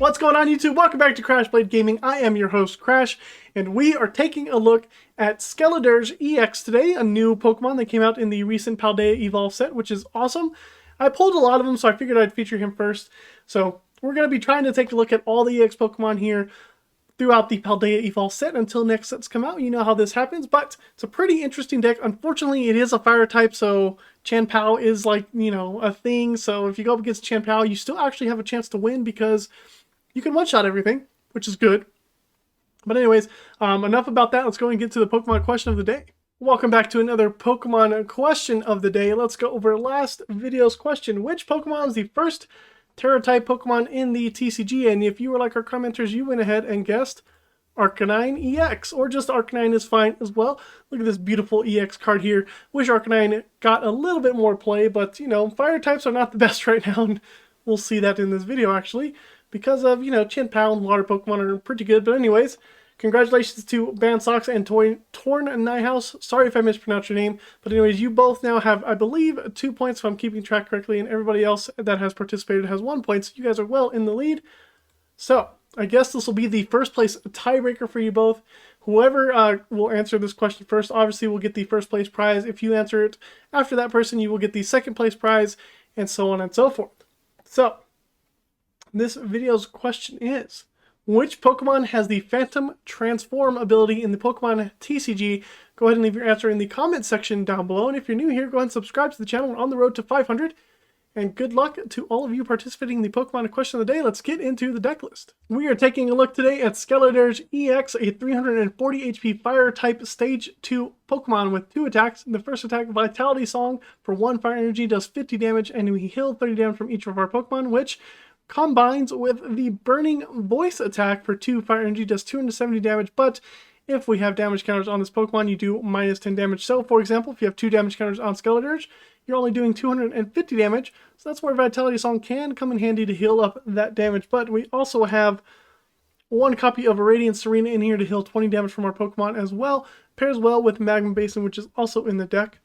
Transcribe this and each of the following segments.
What's going on, YouTube? Welcome back to Crash Blade Gaming. I am your host, Crash, and we are taking a look at Skeledirge EX today, a new Pokemon that came out in the recent Paldea Evolve set, which is awesome. I pulled a lot of them, so I figured I'd feature him first. So we're going to be trying to take a look at all the EX Pokemon here throughout the Paldea Evolve set until next sets come out. You know how this happens, but it's a pretty interesting deck. Unfortunately, it is a fire type, so Chien-Pao is like, you know, a thing. So if you go up against Chien-Pao, you still actually have a chance to win because you can one-shot everything, which is good. But anyways, enough about that. Let's go and get to the Pokemon question of the day. Welcome back to another Pokemon question of the day. Let's go over last video's question. Which Pokemon is the first Terra-type Pokemon in the TCG? And if you were like our commenters, you went ahead and guessed Arcanine EX, or just Arcanine is fine as well. Look at this beautiful EX card here. Wish Arcanine got a little bit more play, but, you know, fire types are not the best right now, and we'll see that in this video, actually. Because of, you know, Chien-Pao and water Pokemon are pretty good. But anyways, congratulations to Bansox and Torn Niehaus. Sorry if I mispronounced your name. But anyways, you both now have, I believe, 2 points if I'm keeping track correctly. And everybody else that has participated has 1 point. So you guys are well in the lead. So I guess this will be the first place tiebreaker for you both. Whoever will answer this question first, obviously, will get the first place prize. If you answer it after that person, you will get the second place prize, and so on and so forth. So this video's question is, which Pokemon has the Phantom Transform ability in the Pokemon TCG? Go ahead and leave your answer in the comment section down below. And if you're new here, go ahead and subscribe to the channel. We're on the road to 500. And good luck to all of you participating in the Pokemon question of the day. Let's get into the deck list. We are taking a look today at Skeledirge EX, a 340 HP Fire-type Stage 2 Pokemon with 2 attacks. The first attack, Vitality Song, for 1 Fire Energy, does 50 damage, and we heal 30 damage from each of our Pokemon, which combines with the Burning Voice attack for 2 Fire Energy, does 270 damage, but if we have damage counters on this Pokemon, you do minus 10 damage. So, for example, if you have 2 damage counters on Skeledirge, you're only doing 250 damage, so that's where Vitality Song can come in handy to heal up that damage. But we also have 1 copy of Radiant Tsareena in here to heal 20 damage from our Pokemon as well. Pairs well with Magma Basin, which is also in the deck.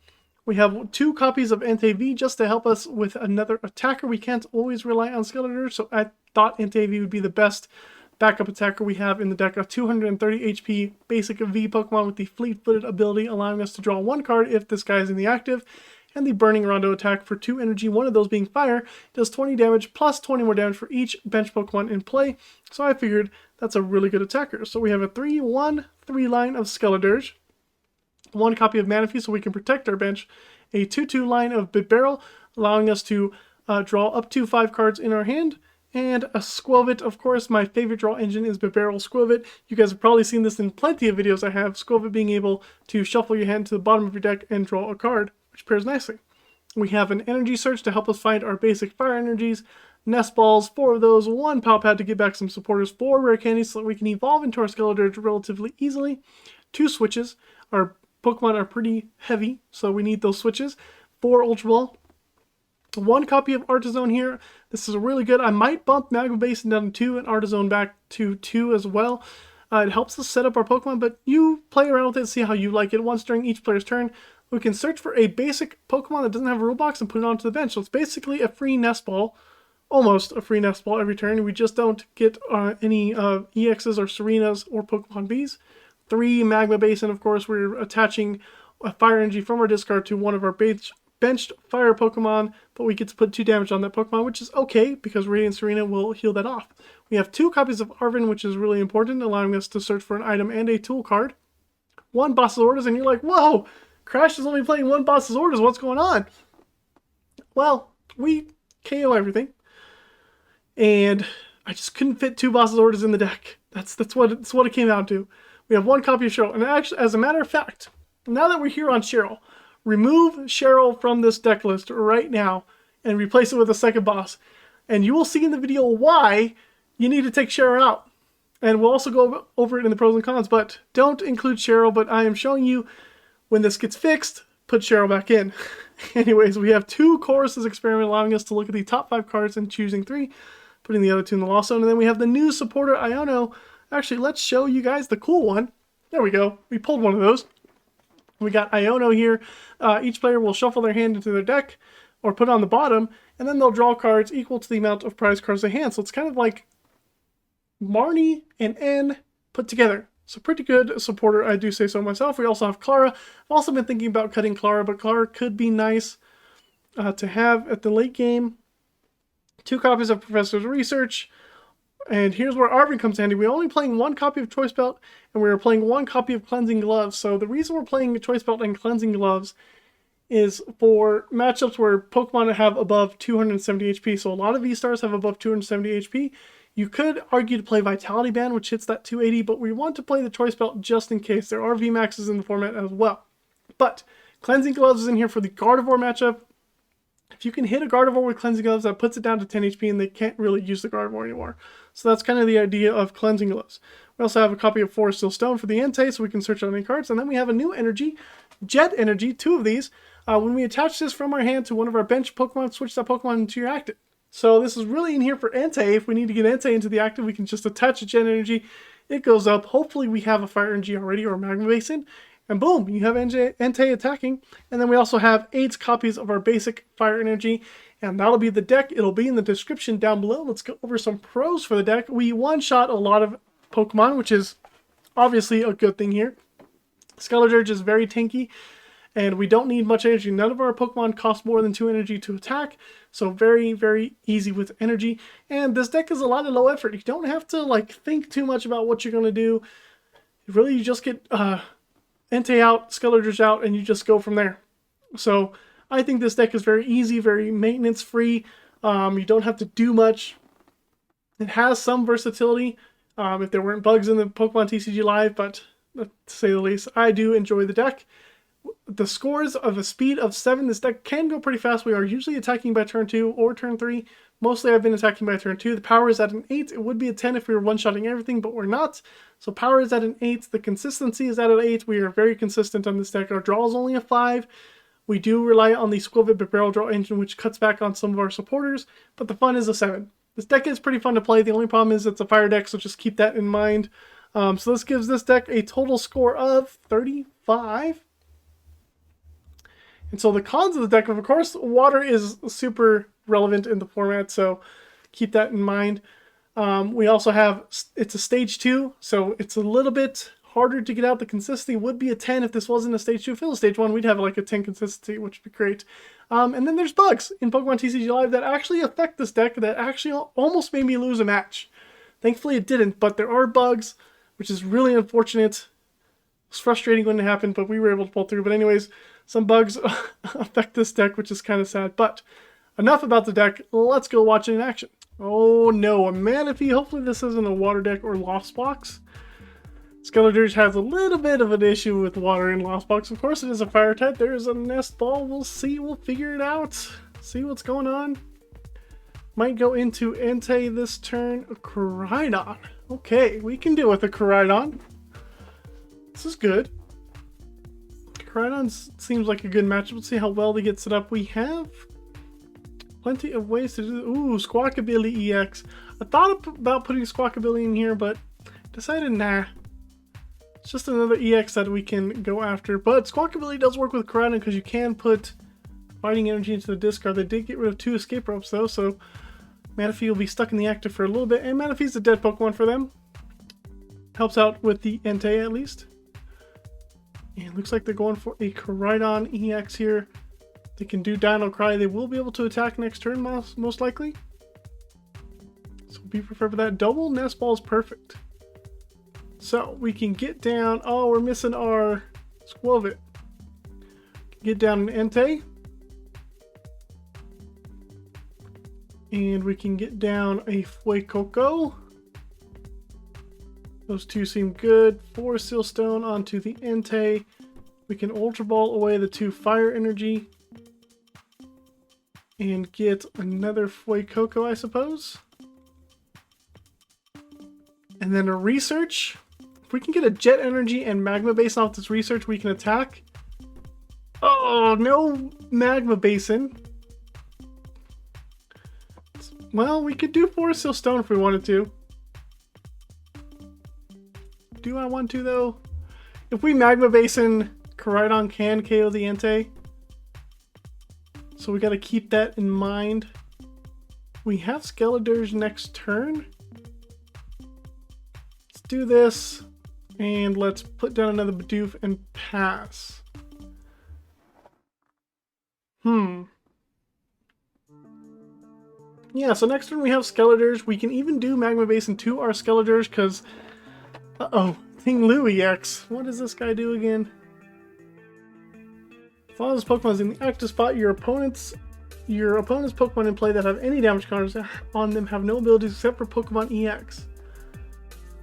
We have 2 copies of Entei V just to help us with another attacker. We can't always rely on Skeledirge, so I thought Entei V would be the best backup attacker we have in the deck. A 230 HP basic V Pokemon with the Fleet-Footed ability, allowing us to draw 1 card if this guy is in the active. And the Burning Rondo attack for 2 energy, one of those being fire, does 20 damage plus 20 more damage for each bench Pokemon in play. So I figured that's a really good attacker. So we have a 3-1-3 line of Skeledirge, 1 copy of Manaphy so we can protect our bench, a 2-2 line of Bibarel, allowing us to draw up to 5 cards in our hand, and a Skwovet. Of course, my favorite draw engine is Bibarel Skwovet. You guys have probably seen this in plenty of videos I have. Skwovet being able to shuffle your hand to the bottom of your deck and draw a card, which pairs nicely. We have an Energy Search to help us find our basic fire energies, Nest Balls, 4 of those, 1 Pal Pad to get back some supporters, 4 rare candies so that we can evolve into our Skeledirge relatively easily, 2 switches. Our Pokemon are pretty heavy, so we need those switches, 4 Ultra Ball, 1 copy of Artazon here. This is really good. I might bump Magma Basin down to 2 and Artazon back to 2 as well. It helps us set up our Pokemon, but you play around with it and see how you like it. Once during each player's turn, we can search for a basic Pokemon that doesn't have a rule box and put it onto the bench. So it's basically a free Nest Ball, almost a free Nest Ball every turn. We just don't get any EXs or Tsarenas or Pokemon Bs. 3 Magma Basin, of course, we're attaching a Fire Energy from our discard to one of our benched Fire Pokemon, but we get to put 2 damage on that Pokemon, which is okay, because Radiant Tsareena will heal that off. We have 2 copies of Arven, which is really important, allowing us to search for an item and a tool card. 1 Boss's Orders, and you're like, whoa! Crash is only playing 1 Boss's Orders, what's going on? Well, we KO everything, and I just couldn't fit 2 Boss's Orders in the deck. That's what it came down to. We have 1 copy of Cheryl, and actually, as a matter of fact, now that we're here on Cheryl, remove Cheryl from this deck list right now and replace it with a second boss, and you will see in the video why you need to take Cheryl out. And we'll also go over it in the pros and cons, but don't include Cheryl, but I am showing you when this gets fixed, put Cheryl back in. Anyways, we have 2 Choruses Experiment, allowing us to look at the top 5 cards and choosing 3, putting the other 2 in the Lost Zone. And then we have the new supporter, Iono. Actually, let's show you guys the cool one. There we go. We pulled one of those. We got Iono here. Each player will shuffle their hand into their deck or put it on the bottom, and then they'll draw cards equal to the amount of prize cards they hand. So it's kind of like Marnie and N put together. So pretty good supporter, I do say so myself. We also have Clara. I've also been thinking about cutting Clara, but Clara could be nice to have at the late game. 2 copies of Professor's Research. And here's where Arvin comes handy. We're only playing 1 copy of Choice Belt, and we're playing 1 copy of Cleansing Gloves. So the reason we're playing Choice Belt and Cleansing Gloves is for matchups where Pokemon have above 270 HP. So a lot of V-Stars have above 270 HP. You could argue to play Vitality Band, which hits that 280, but we want to play the Choice Belt just in case. There are VMAXs in the format as well. But Cleansing Gloves is in here for the Gardevoir matchup. If you can hit a Gardevoir with Cleansing Gloves, that puts it down to 10 HP, and they can't really use the Gardevoir anymore. So that's kind of the idea of Cleansing Gloves. We also have a copy of Forest Steel Stone for the Entei, so we can search on any cards. And then we have a new energy, Jet Energy, 2 of these. When we attach this from our hand to one of our bench Pokemon, switch that Pokemon into your active. So this is really in here for Entei. If we need to get Entei into the active, we can just attach a Jet Energy. It goes up. Hopefully we have a Fire Energy already or a Magma Basin. And boom, you have Entei attacking. And then we also have 8 copies of our basic Fire Energy. And that'll be the deck. It'll be in the description down below. Let's go over some pros for the deck. We one-shot a lot of Pokemon, which is obviously a good thing here. Skeledirge is very tanky, and we don't need much energy. None of our Pokemon cost more than 2 energy to attack, so very, very easy with energy. And this deck is a lot of low effort. You don't have to like think too much about what you're going to do. Really, you just get Entei out, Skeledirge out, and you just go from there. So I think this deck is very easy, very maintenance-free. You don't have to do much. It has some versatility if there weren't bugs in the Pokemon TCG Live, but to say the least, I do enjoy the deck. The scores of a speed of 7, this deck can go pretty fast. We are usually attacking by turn 2 or turn 3. Mostly I've been attacking by turn 2. The power is at an 8. It would be a 10 if we were one-shotting everything, but we're not. So power is at an 8. The consistency is at an 8. We are very consistent on this deck. Our draw is only a 5. We do rely on the Skwovet Bibarel draw engine, which cuts back on some of our supporters, but the fun is a 7. This deck is pretty fun to play. The only problem is it's a fire deck, so just keep that in mind. So this gives this deck a total score of 35. And so the cons of the deck, of course, water is super relevant in the format, so keep that in mind. We also have, it's a stage 2, so it's a little bit harder to get out. The consistency would be a 10 if this wasn't a stage 2. If it was stage 1, we'd have like a 10 consistency, which would be great. And then there's bugs in Pokemon TCG Live that actually affect this deck that actually almost made me lose a match. Thankfully it didn't, but there are bugs, which is really unfortunate. It's frustrating when it happened, but we were able to pull through. But anyways, some bugs affect this deck, which is kind of sad. But enough about the deck. Let's go watch it in action. Oh no, a Manaphy. Hopefully this isn't a water deck or Lost Box. Skeledirge has a little bit of an issue with water in Lost Box. Of course it is a fire type. There's a Nest Ball. We'll see. We'll figure it out. See what's going on. Might go into Entei this turn. A Koraidon. Okay, we can deal with a Koraidon. This is good. Koraidon seems like a good matchup. Let's see how well they get set up. We have plenty of ways to do. Ooh, Squawkabilly EX. I thought about putting Squawkabilly in here, but decided nah. It's just another EX that we can go after. But Squawkabilly does work with Koraidon because you can put Fighting Energy into the discard. They did get rid of 2 escape ropes though, so Manaphy will be stuck in the active for a little bit. And Manaphy's a dead Pokemon for them. Helps out with the Entei at least. And looks like they're going for a Koraidon EX here. They can do Dino Cry. They will be able to attack next turn most likely. So be prepared for that. Double Nest Ball is perfect. So we can get down. Oh, we're missing our Skwovet. Get down an Entei. And we can get down a Fuecoco. Those 2 seem good. 4 Seal Stone onto the Entei. We can Ultra Ball away the 2 Fire Energy. And get another Fuecoco, I suppose. And then a Research. If we can get a Jet Energy and Magma Basin off this Research, we can attack. Oh, no Magma Basin. Well, we could do 4 Seal Stone if we wanted to. Do I want to, though? If we Magma Basin, Koraidon can KO the Entei. So we got to keep that in mind. We have Skeledirge next turn. do this, and let's put down another Bidoof and pass. Yeah, so next turn we have Skeledirge. We can even do Magma Basin to our Skeledirge because... Uh-oh. Ting-Lu EX. What does this guy do again? Follow this Pokemon is in the active spot. Your opponent's Pokemon in play that have any damage counters on them have no abilities except for Pokemon EX.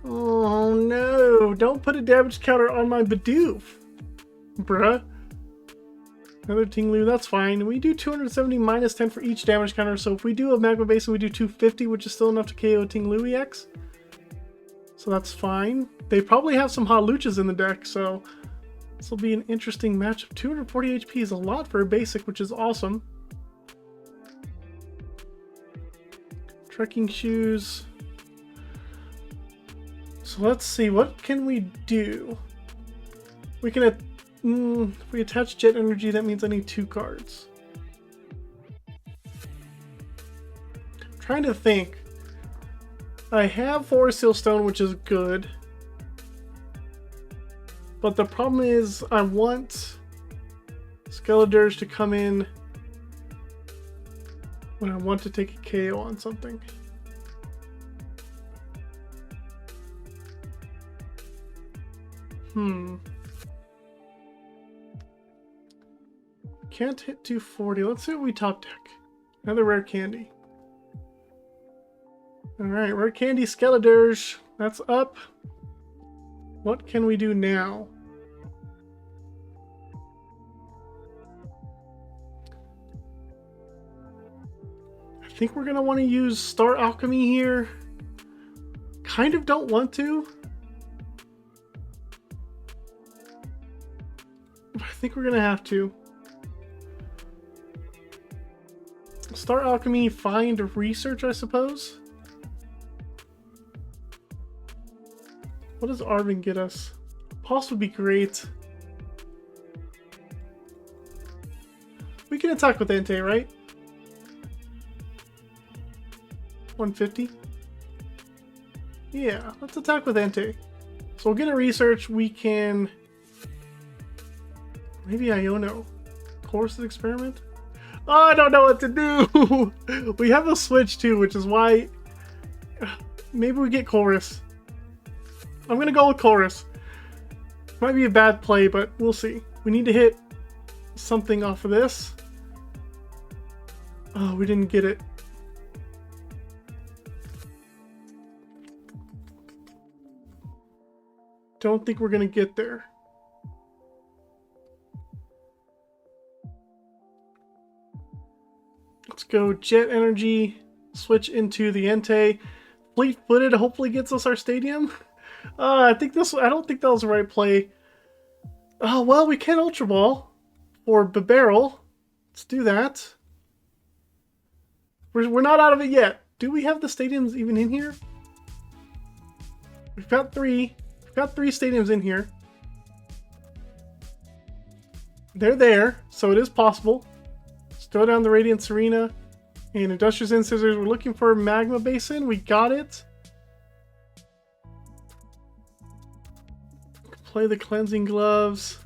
Oh no! Don't put a damage counter on my Bidoof! Bruh. Another Ting-Lu, that's fine. We do 270 minus 10 for each damage counter, so if we do a Magma Basin, we do 250, which is still enough to KO Ting-Lu EX. So that's fine. They probably have some Hawluchas in the deck, so this will be an interesting matchup. 240 HP is a lot for a basic, which is awesome. Trekking shoes. So let's see, what can we do? We can, if we attach Jet Energy, that means I need 2 cards. I'm trying to think. I have Forest Seal Stone, which is good. But the problem is, I want Skeledirge to come in when I want to take a KO on something. Can't hit 240. Let's see what we top deck. Another rare candy. Alright, rare candy Skeledirge. That's up. What can we do now? I think we're going to want to use Star Alchemy here. Kind of don't want to. I think we're going to have to. Star Alchemy, find research, I suppose. What does Arvin get us? Pulse would be great. We can attack with Entei, right? 150? Yeah, let's attack with Entei. So we'll get a research. We can... Maybe Iono. Course experiment? Oh, I don't know what to do! We have a switch too, which is why... Maybe we get Chorus. I'm gonna go with Chorus. Might be a bad play, but we'll see. We need to hit something off of this. Oh, we didn't get it. Don't think we're gonna get there. Let's go Jet Energy, switch into the Entei. Fleet-footed hopefully gets us our stadium. I don't think that was the right play. Oh, well, we can Ultra Ball for Bibarel. Let's do that. We're not out of it yet. Do we have the stadiums even in here? We've got 3. We've got 3 stadiums in here. They're there, so it is possible. Let's throw down the Radiant Tsareena and Industrious Incisors. We're looking for Magma Basin. We got it. Play the Cleansing Gloves.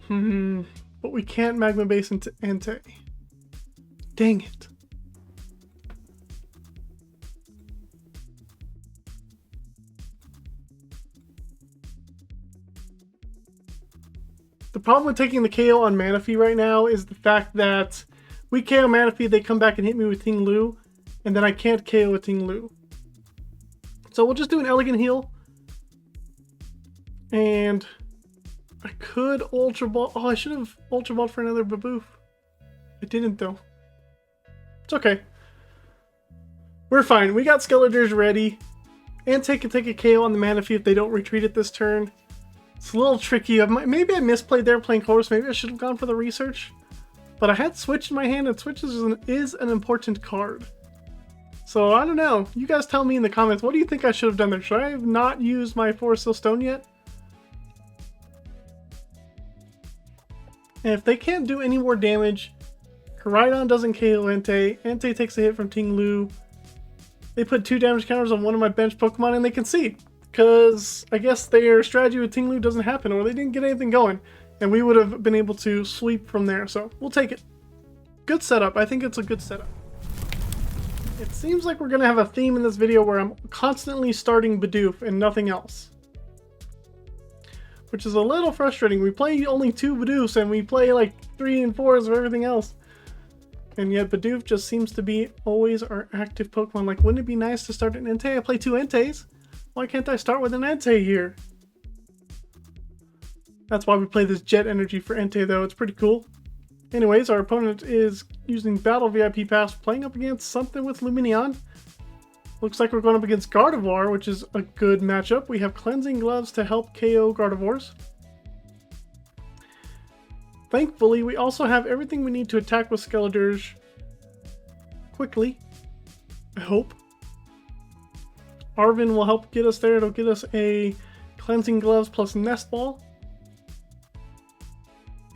But we can't Magma Basin to Entei. Dang it. The problem with taking the KO on Manaphy right now is the fact that we KO Manaphy, they come back and hit me with Ting-Lu, and then I can't KO a Ting-Lu. So we'll just do an Elegant Heal. And I could Ultra Ball. Oh, I should have Ultra Balled for another Bidoof. I didn't though. It's okay. We're fine. We got Skeledirge ready. Entei can take a KO on the Manaphy if they don't retreat it this turn. It's a little tricky. Maybe I misplayed there playing Chorus. Maybe I should have gone for the research. But I had Switch in my hand, and Switch is an important card. So I don't know. You guys tell me in the comments. What do you think I should have done there? Should I have not used my Forest Seal Stone yet? And if they can't do any more damage, Koraidon doesn't KO Entei. Entei takes a hit from Ting-Lu. They put 2 damage counters on one of my bench Pokemon and they concede. Because I guess their strategy with Ting-Lu doesn't happen, or they didn't get anything going. And we would have been able to sweep from there, so we'll take it. Good setup. I think it's a good setup. It seems like we're going to have a theme in this video where I'm constantly starting Bidoof and nothing else. Which is a little frustrating. We play only 2 Bidoofs and we play like 3 and 4s of everything else. And yet Bidoof just seems to be always our active Pokemon. Like, wouldn't it be nice to start an Entei? I play 2 Enteis. Why can't I start with an Entei here? That's why we play this Jet Energy for Entei though. It's pretty cool. Anyways, our opponent is using Battle VIP Pass, playing up against something with Lumineon. Looks like we're going up against Gardevoir, which is a good matchup. We have Cleansing Gloves to help KO Gardevoirs. Thankfully, we also have everything we need to attack with Skeledirge quickly. I hope. Arven will help get us there. It'll get us a Cleansing Gloves plus Nest Ball.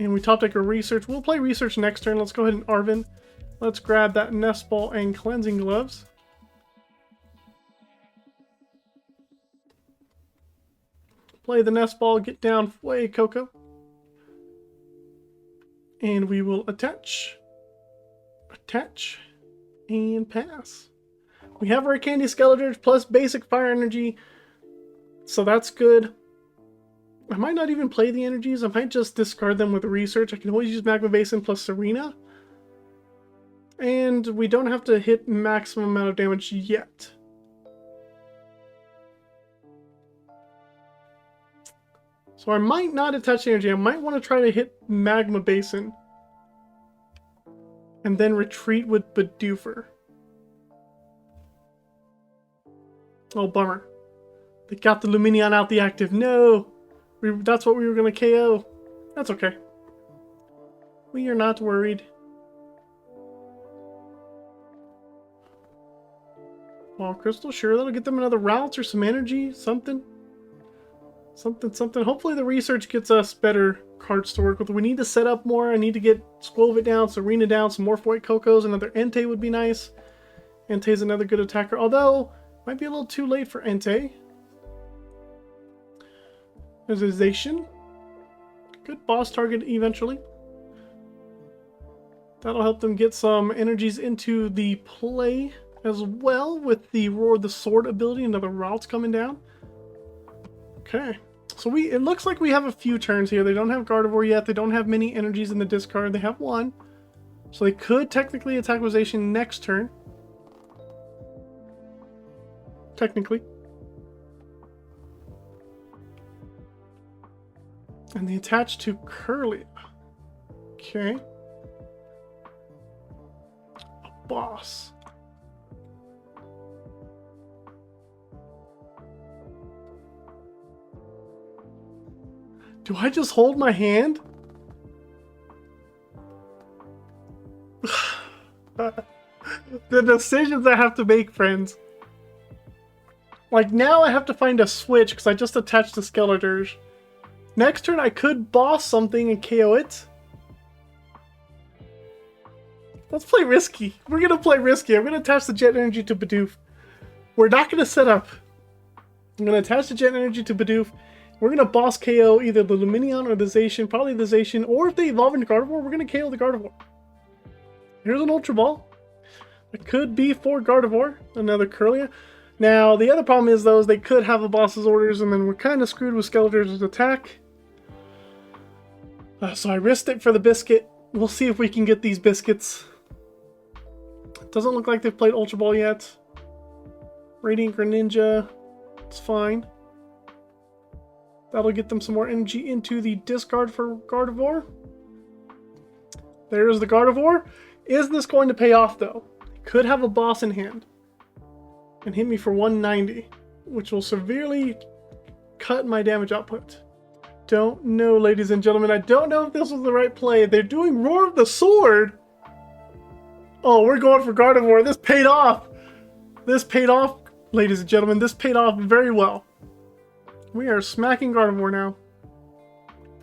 And we top deck a Research. We'll play Research next turn. Let's go ahead and Arven. Let's grab that Nest Ball and Cleansing Gloves. Play the Nest Ball, get down Fuecoco. And we will attach, and pass. We have our Candy Skeledirge plus basic Fire Energy, so that's good. I might not even play the energies. I might just discard them with Research. I can always use Magma Basin plus Tsareena. And we don't have to hit maximum amount of damage yet. So I might not attach the energy. I might want to try to hit Magma Basin. And then retreat with Bidoofer. Oh, bummer. They got the Lumineon out the active. No! That's what we were going to KO. That's okay. We are not worried. Ball Crystal, sure, that'll get them another route or some energy, something. Something. Hopefully the Research gets us better cards to work with. We need to set up more. I need to get Skwovet down, Tsareena down, some more Fuecocos. Another Entei would be nice. Entei's another good attacker, although might be a little too late for Entei. There's a Zacian. Good boss target eventually. That'll help them get some energies into the play as well with the Roar the Sword ability. Another routes coming down. Okay. So it looks like we have a few turns here. They don't have Gardevoir yet. They don't have many energies in the discard. They have 1. So they could technically attack with Zacian next turn. Technically. And they attach to Curly. Okay. A boss. Do I just hold my hand? The decisions I have to make, friends. Like, now I have to find a switch because I just attached the Skeledirge. Next turn I could boss something and KO it. Let's play risky. We're going to play risky. I'm going to attach the Jet Energy to Bidoof. We're not going to set up. I'm going to attach the Jet Energy to Bidoof. We're going to boss KO either the Lumineon or the Zacian. Probably the Zacian. Or if they evolve into Gardevoir, we're going to KO the Gardevoir. Here's an Ultra Ball. It could be for Gardevoir. Another Curlia. Now, the other problem is, though, is they could have a boss's orders, and then we're kind of screwed with Skeledirge's attack. So I risked it for the biscuit. We'll see if we can get these biscuits. It doesn't look like they've played Ultra Ball yet. Radiant Greninja. It's fine. That'll get them some more energy into the discard for Gardevoir. There's the Gardevoir. Is this going to pay off, though? Could have a boss in hand. And hit me for 190, which will severely cut my damage output. Don't know, ladies and gentlemen. I don't know if this was the right play. They're doing Roar of the Sword. Oh, we're going for Gardevoir. This paid off. This paid off, ladies and gentlemen. This paid off very well. We are smacking Gardevoir now.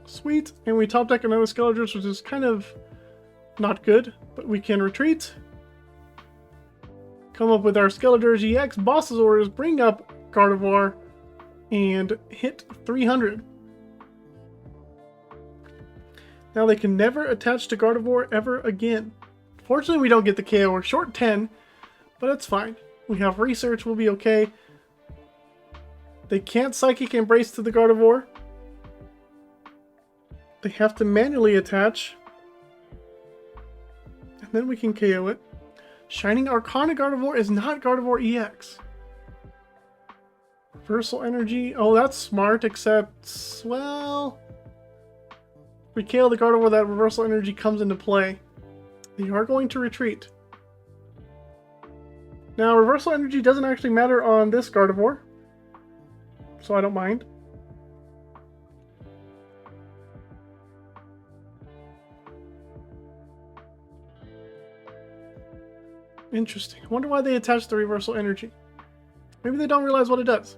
Sweet. And we top deck another Skeledirge, which is kind of not good, but we can retreat. Come up with our Skeledirge EX, boss's orders, bring up Gardevoir, and hit 300. Now they can never attach to Gardevoir ever again. Fortunately, we don't get the KO. We're short 10, but it's fine. We have research, we'll be okay. They can't Psychic Embrace to the Gardevoir. They have to manually attach. And then we can KO it. Shining Arcana Gardevoir is not Gardevoir EX. Reversal Energy. Oh, that's smart, except, well, if we KO the Gardevoir, that Reversal Energy comes into play. They are going to retreat. Now, Reversal Energy doesn't actually matter on this Gardevoir, so I don't mind. Interesting. I wonder why they attached the Reversal Energy. Maybe they don't realize what it does.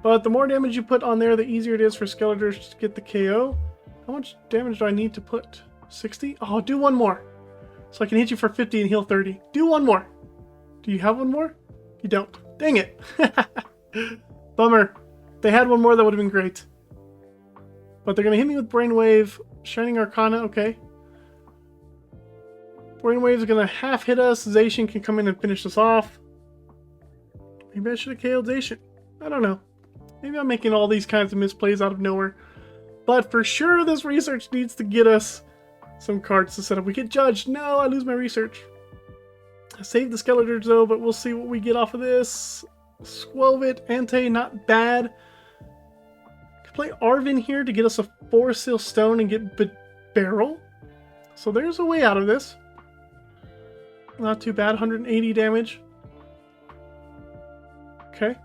But the more damage you put on there, the easier it is for Skeledirge to get the KO. How much damage do I need to put? 60? Oh, do one more. So I can hit you for 50 and heal 30. Do one more. Do you have one more? You don't. Dang it. Bummer. If they had one more, that would have been great. But they're going to hit me with Brainwave. Shining Arcana, okay. Brainwave is going to half hit us. Zacian can come in and finish us off. Maybe I should have KO'd Zacian. I don't know. Maybe I'm making all these kinds of misplays out of nowhere. But for sure, this research needs to get us some cards to set up. We get judged. No, I lose my research. I saved the Skeledirge though, but we'll see what we get off of this. Skwovet, Entei, not bad. Could play Arven here to get us a 4-Seal Stone and get Bibarel. So there's a way out of this. Not too bad, 180 damage. Okay.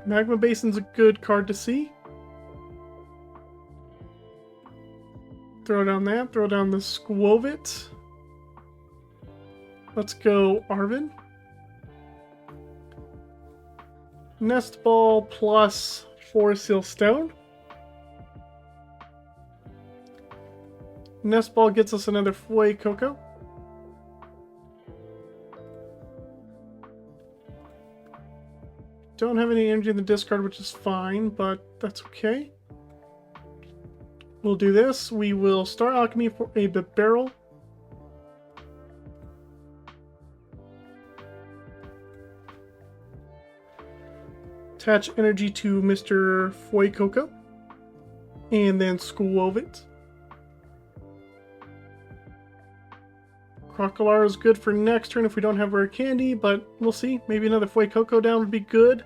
Magma Basin's a good card to see. Throw down that, throw down the Skwovet. Let's go Arven. Nest Ball plus 4-Seal Stone. Nest Ball gets us another Fuecoco. Don't have any energy in the discard, which is fine, but that's okay. We'll do this. We will Star Alchemy for a Bibarel. Attach energy to Mr. Fuecoco. And then Skwovet. Crocalor is good for next turn if we don't have rare candy, but we'll see. Maybe another Fuecoco down would be good.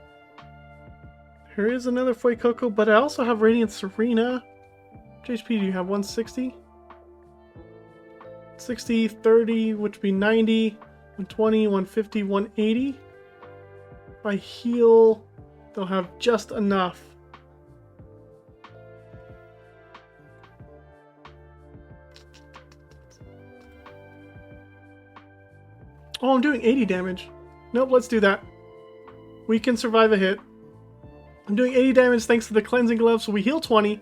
There is another Fuecoco, but I also have Radiant Tsareena. How much HP do you have? 160? 60, 30, which would be 90, 120, 150, 180. If I heal, they'll have just enough. Oh, I'm doing 80 damage. Nope, let's do that. We can survive a hit. I'm doing 80 damage thanks to the Cleansing Glove, so we heal 20.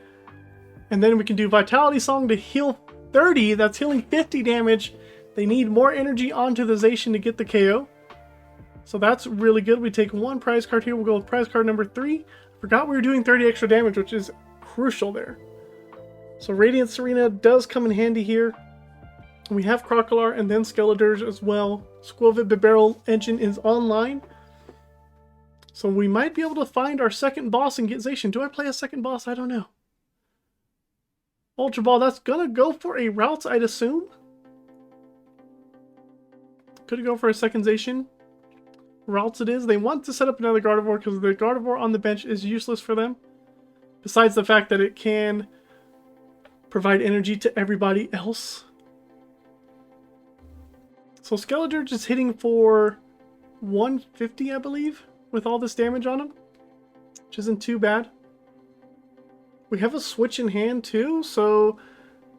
And then we can do Vitality Song to heal 30. That's healing 50 damage. They need more energy onto the Zacian to get the KO. So that's really good. We take one prize card here. We'll go with prize card number 3. Forgot we were doing 30 extra damage, which is crucial there. So Radiant Tsareena does come in handy here. We have Crocalor and then Skeledirge as well. Skwovet Bibarel engine is online. So we might be able to find our second boss and get Zacian. Do I play a second boss? I don't know. Ultra Ball, that's gonna go for a route, I'd assume. Could go for a second Zacian. Routes it is. They want to set up another Gardevoir because the Gardevoir on the bench is useless for them. Besides the fact that it can provide energy to everybody else. So Skeledirge is hitting for 150, I believe, with all this damage on him, which isn't too bad. We have a switch in hand too, so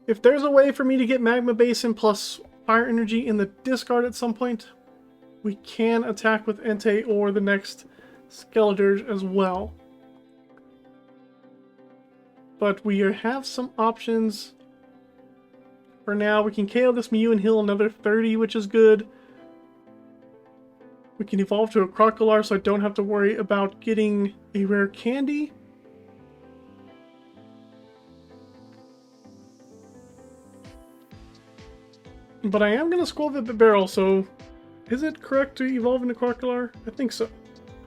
if there's a way for me to get Magma Basin plus Fire Energy in the discard at some point, we can attack with Entei or the next Skeledirge as well. but we have some options. For now, we can KO this Mew and heal another 30, which is good. We can evolve to a Crocalor, so I don't have to worry about getting a rare candy. But I am going to Skwovet Bibarel, so is it correct to evolve into Crocalor? I think so. How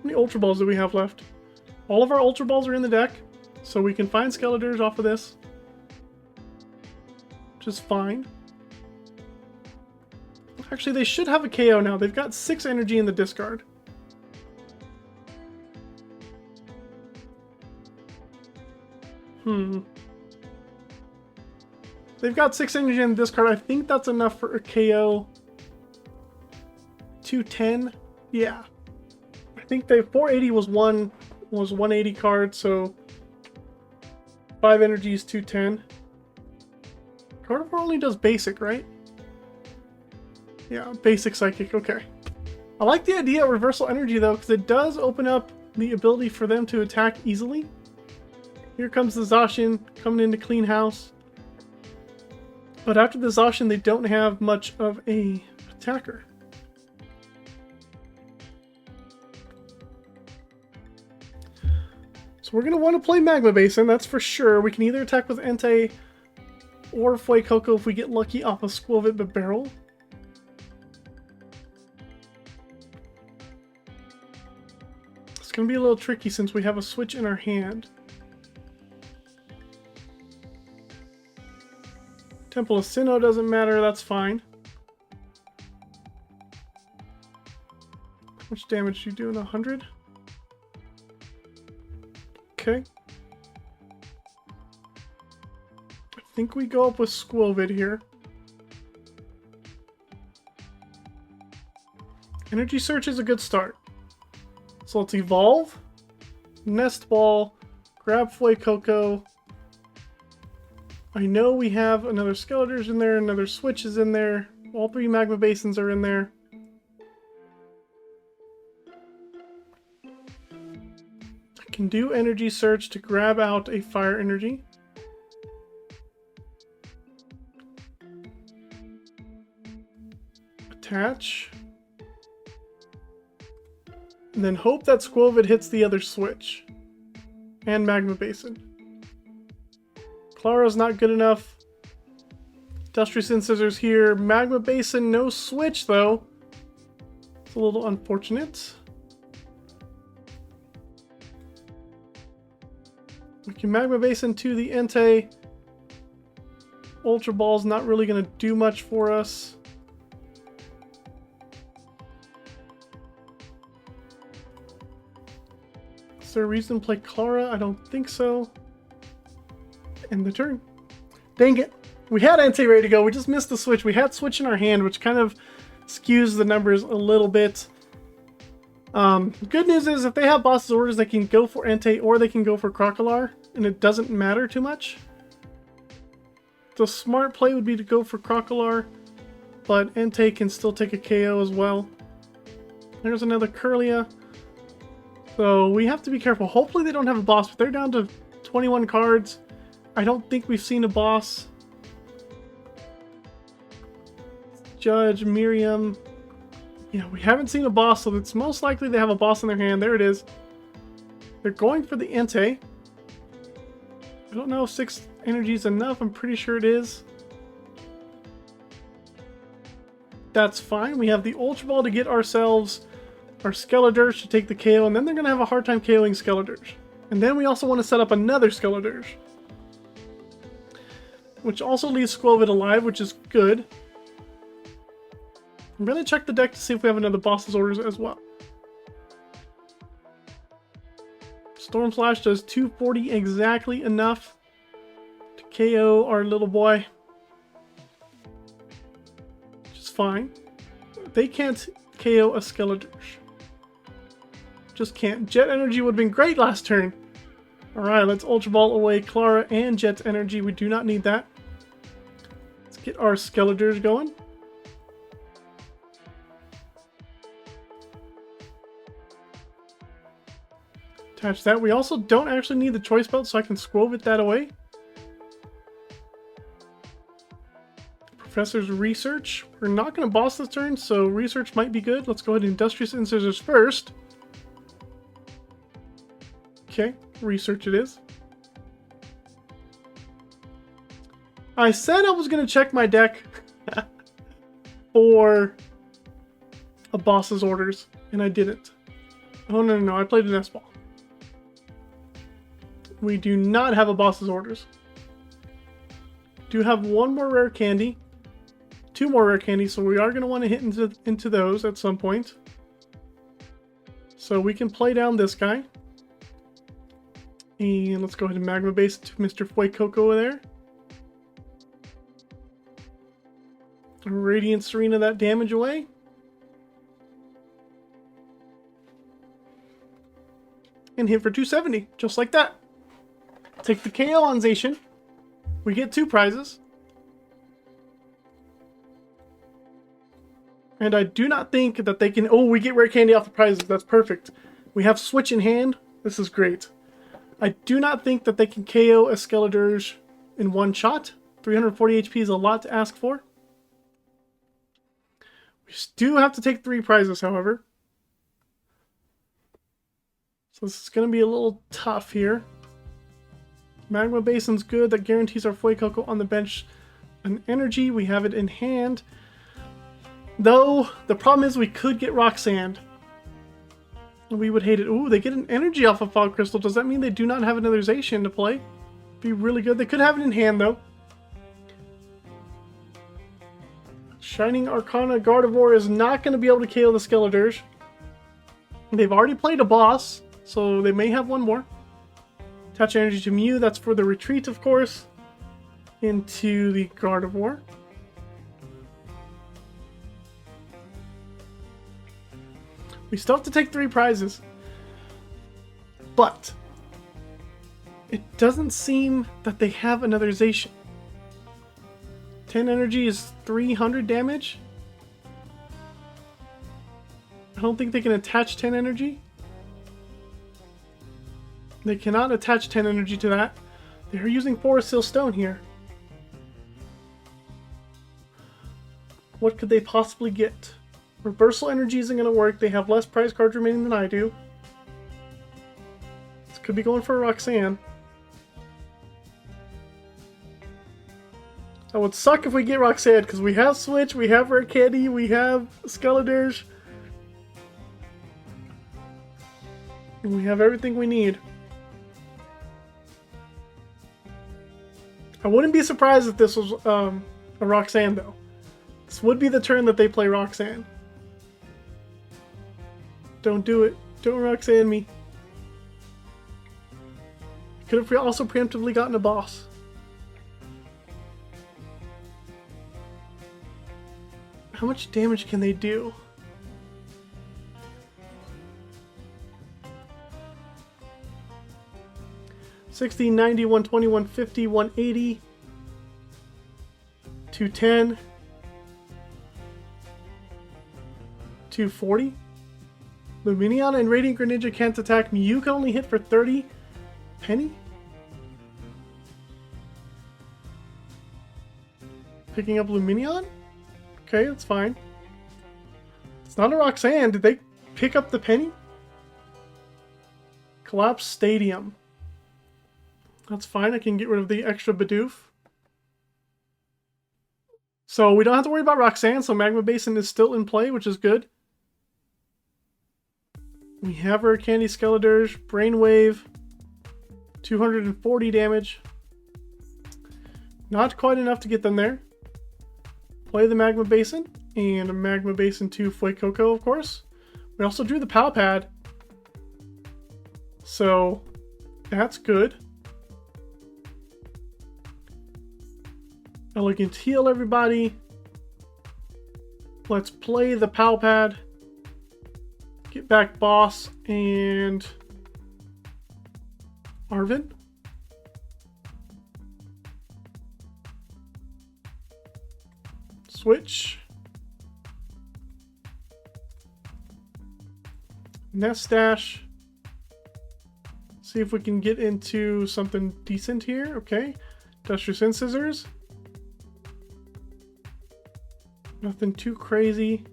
many Ultra Balls do we have left? All of our Ultra Balls are in the deck, so we can find Skeledirge off of this. Which is fine. Actually, they should have a KO now. They've got 6 energy in the discard. They've got 6 energy in the discard. I think that's enough for a KO. 210? Yeah. I think the 480 was 180 card, so 5 energy is 210. Gardevoir only does basic, right? Yeah, basic psychic, okay. I like the idea of reversal energy though, because it does open up the ability for them to attack easily. Here comes the Zacian coming in to clean house. But after the Zacian, they don't have much of a attacker. So we're going to want to play Magma Basin, that's for sure. We can either attack with Entei or Fuecoco if we get lucky off of Skwovet Bibarel. It's going to be a little tricky since we have a switch in our hand. Temple of Sinnoh doesn't matter, that's fine. How much damage are you doing? 100? Okay. I think we go up with Skwovet here. Energy Search is a good start. So let's evolve. Nest Ball. Grab Fuecoco. I know we have another Skeledirge in there, another Switch is in there. All 3 Magma Basins are in there. I can do Energy Search to grab out a Fire Energy. Attach. And then hope that Skwovet hits the other Switch. And Magma Basin. Clara's not good enough. Industrious Incisors here. Magma Basin, no Switch though. It's a little unfortunate. We can Magma Basin to the Entei. Ultra Ball's not really going to do much for us. Is there a reason to play Clara? I don't think so. End the turn. Dang it. We had Entei ready to go. We just missed the Switch. We had Switch in our hand, which kind of skews the numbers a little bit. Good news is if they have boss's orders, they can go for Entei or they can go for Crocalor, and it doesn't matter too much. The smart play would be to go for Crocalor, but Entei can still take a KO as well. There's another Kirlia. So we have to be careful. Hopefully they don't have a boss, but they're down to 21 cards. I don't think we've seen a boss. Judge, Miriam. Yeah, we haven't seen a boss, so it's most likely they have a boss in their hand. There it is. They're going for the Entei. I don't know if 6 energy is enough. I'm pretty sure it is. That's fine. We have the Ultra Ball to get ourselves our Skeledirge to take the KO, and then they're going to have a hard time KOing Skeledirge. And then we also want to set up another Skeledirge, which also leaves Skwovet alive, which is good. I'm going to check the deck to see if we have another boss's orders as well. Storm Slash does 240 exactly enough to KO our little boy. Which is fine. They can't KO a Skeledirge. Just can't. Jet Energy would have been great last turn. Alright, let's Ultra Ball away Clara and Jet Energy. We do not need that. Let's get our Skeledirge going. Attach that. We also don't actually need the Choice Belt, so I can Skwovet that away. Professor's Research. We're not going to boss this turn, so Research might be good. Let's go ahead and Industrious Incisors first. Okay, Research it is. I said I was going to check my deck for a boss's orders, and I didn't. Oh, no, I played a Nest Ball. We do not have a boss's orders. Do have one more rare candy. 2 more rare candies, so we are going to want to hit into those at some point. So we can play down this guy. And let's go ahead and Magma Basin to Mr. Fuecoco there. Radiant Tsareena that damage away. And hit for 270, just like that. Take the KO on Zacian. We get 2 prizes. And I do not think that they can... Oh, we get rare candy off the prizes. That's perfect. We have Switch in hand. This is great. I do not think that they can KO a Skeledirge in one shot. 340 HP is a lot to ask for. We do have to take 3 prizes, however. So this is going to be a little tough here. Magma Basin's good. That guarantees our Fuecoco on the bench an energy. We have it in hand. Though, the problem is we could get Rock Sand. We would hate it. Ooh, they get an energy off of Fog Crystal. Does that mean they do not have another Zacian to play? Be really good. They could have it in hand, though. Shining Arcana Gardevoir is not going to be able to KO the Skeledirge. They've already played a boss, so they may have one more. Attach energy to Mew. That's for the retreat, of course. Into the Gardevoir. We still have to take 3 prizes. But it doesn't seem that they have another Zacian. 10 energy is 300 damage. I don't think they can attach 10 energy. They cannot attach 10 energy to that. They're using Forest Seal Stone here. What could they possibly get? Reversal energy isn't going to work. They have less prize cards remaining than I do. This could be going for a Roxanne. That would suck if we get Roxanne, because we have Switch, we have Rare Candy, we have Skeledirge. And we have everything we need. I wouldn't be surprised if this was a Roxanne, though. This would be the turn that they play Roxanne. Don't do it. Don't Roxanne me. Could have also preemptively gotten a boss. How much damage can they do? $60, $90, $120, $150, $180, $210, $240. Lumineon and Radiant Greninja can't attack me. You can only hit for 30. Penny? Picking up Lumineon? Okay, that's fine. It's not a Roxanne. Did they pick up the Penny? Collapse Stadium. That's fine. I can get rid of the extra Bidoof. So we don't have to worry about Roxanne, so Magma Basin is still in play, which is good. We have our Candy Skeledirge, Brainwave, 240 damage. Not quite enough to get them there. Play the Magma Basin, and a Magma Basin to Fuecoco, of course. We also drew the Pal Pad, so that's good. Elegant Heal, everybody. Let's play the Pal Pad. Get back Boss and Arvin. Switch. Nest Dash. See if we can get into something decent here. Okay. Industrious Incisors. Nothing too crazy.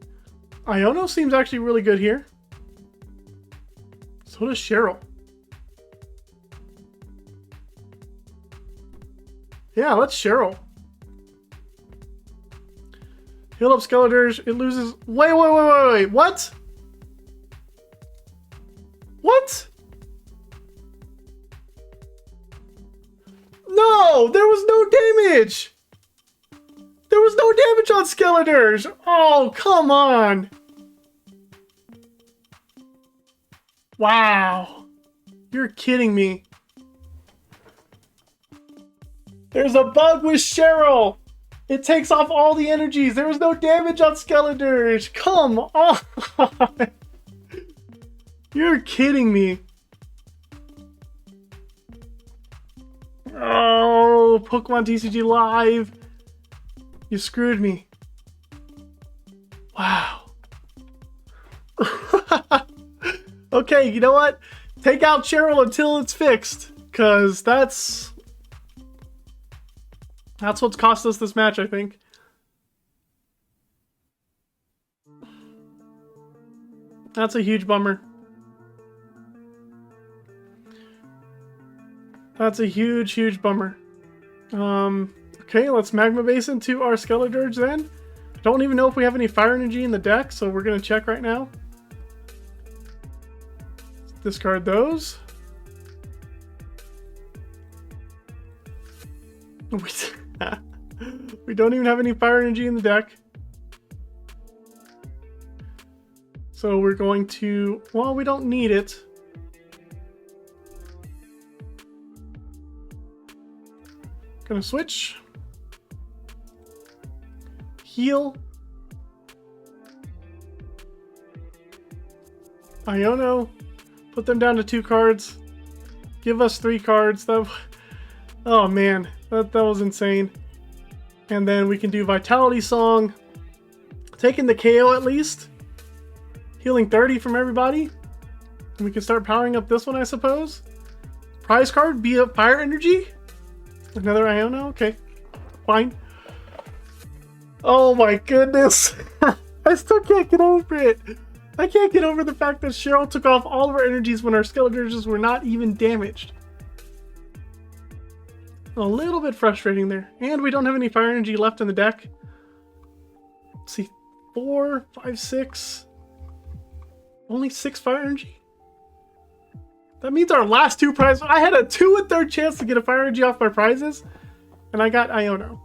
Iono seems actually really good here. So does Cheryl. Yeah, let's Cheryl. Heal up Skeledirge. It loses. Wait. What? What? No, there was no damage. There was no damage on Skeledirge. Oh, come on. Wow. You're kidding me. There's a bug with Cheryl. It takes off all the energies. There was no damage on Skeledirge. Come on. You're kidding me. Oh, Pokemon TCG Live. You screwed me. Wow. Okay, you know what? Take out Cheryl until it's fixed. Because that's what's cost us this match, I think. That's a huge bummer. That's a huge bummer. Okay, let's Magma Basin to our Skeledirge then. Don't even know if we have any Fire Energy in the deck, so we're going to check right now. Discard those. We don't even have any Fire Energy in the deck. So we're going to... Well, we don't need it. Gonna switch. Heal. Iono. Put them down to 2 cards. Give us 3 cards. Oh man, that was insane. And then we can do Vitality Song. Taking the KO at least. Healing 30 from everybody. And we can start powering up this one, I suppose. Prize card, be a Fire Energy. Another Iono? Okay. Fine. Oh my goodness. I still can't get over it. I can't get over the fact that Cheryl took off all of our energies when our Skeledirges were not even damaged. A little bit frustrating there. And we don't have any Fire Energy left in the deck. Let's see. 4, 5, 6. Only 6 Fire Energy? That means our last 2 prizes. I had a 2 1/3 chance to get a Fire Energy off my prizes. And I got Iono.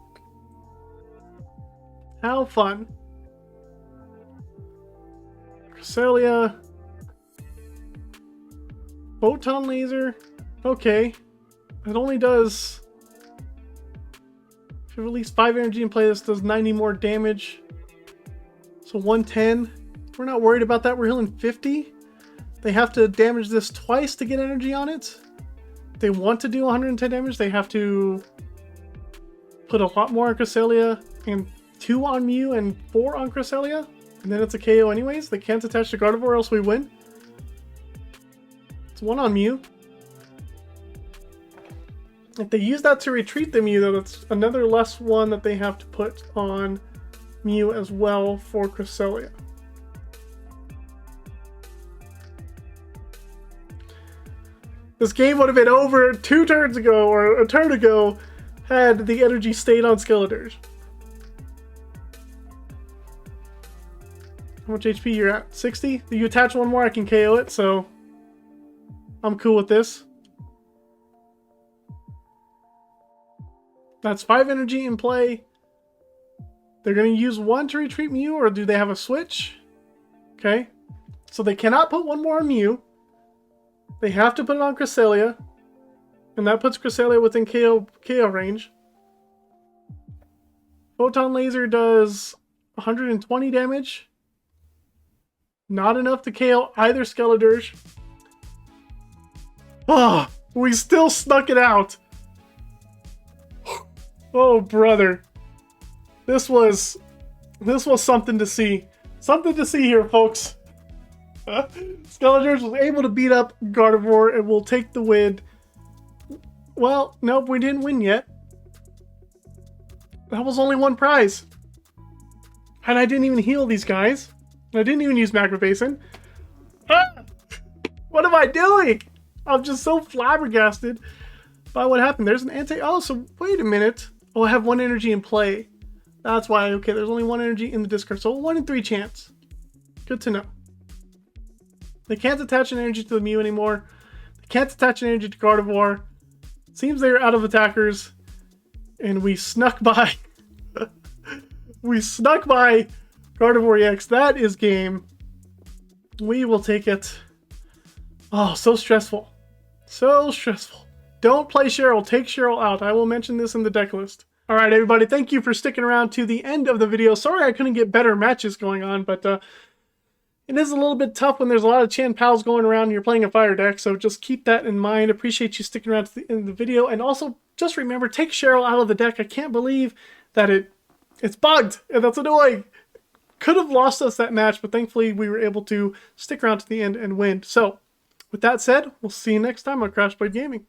How fun. Cresselia. Photon Laser. Okay. It only does... If you release 5 energy and play this, does 90 more damage. So 110. We're not worried about that. We're healing 50. They have to damage this twice to get energy on it. If they want to do 110 damage, they have to put a lot more on Cresselia and 2 on Mew and 4 on Cresselia. And then it's a KO anyways. They can't attach to Gardevoir or else we win. It's 1 on Mew. If they use that to retreat the Mew, though, that's another less one that they have to put on Mew as well for Cresselia. This game would have been over 2 turns ago, or a turn ago, had the energy stayed on Skeledirge. How much HP you're at? 60? If you attach 1 more, I can KO it, so I'm cool with this. That's 5 energy in play. They're going to use 1 to retreat Mew, or do they have a switch? Okay. So they cannot put 1 more on Mew. They have to put it on Cresselia. And that puts Cresselia within KO range. Photon Laser does 120 damage. Not enough to KO either Skeledirge. Oh, we still snuck it out. Oh, brother. This was something to see. Something to see here, folks. Skeledirge was able to beat up Gardevoir and will take the win. Well, nope, we didn't win yet. That was only 1 prize. And I didn't even heal these guys. I didn't even use Magma Basin. Ah! What am I doing? I'm just so flabbergasted by what happened. There's an Entei. Oh, so wait a minute. Oh, I have 1 energy in play. That's why. Okay, there's only 1 energy in the discard. So a 1 in 3 chance. Good to know. They can't attach an energy to the Mew anymore. They can't attach an energy to Gardevoir. Seems they're out of attackers. And we snuck by. We snuck by Gardevoir EX. That is game. We will take it. Oh, so stressful. So stressful. Don't play Cheryl. Take Cheryl out. I will mention this in the deck list. All right, everybody. Thank you for sticking around to the end of the video. Sorry I couldn't get better matches going on, but it is a little bit tough when there's a lot of Chan Pals going around and you're playing a fire deck, so just keep that in mind. Appreciate you sticking around to the end of the video. And also, just remember, take Cheryl out of the deck. I can't believe that it's bugged, and that's annoying. Could have lost us that match, but thankfully we were able to stick around to the end and win. So, with that said, we'll see you next time on Crash Blade Gaming.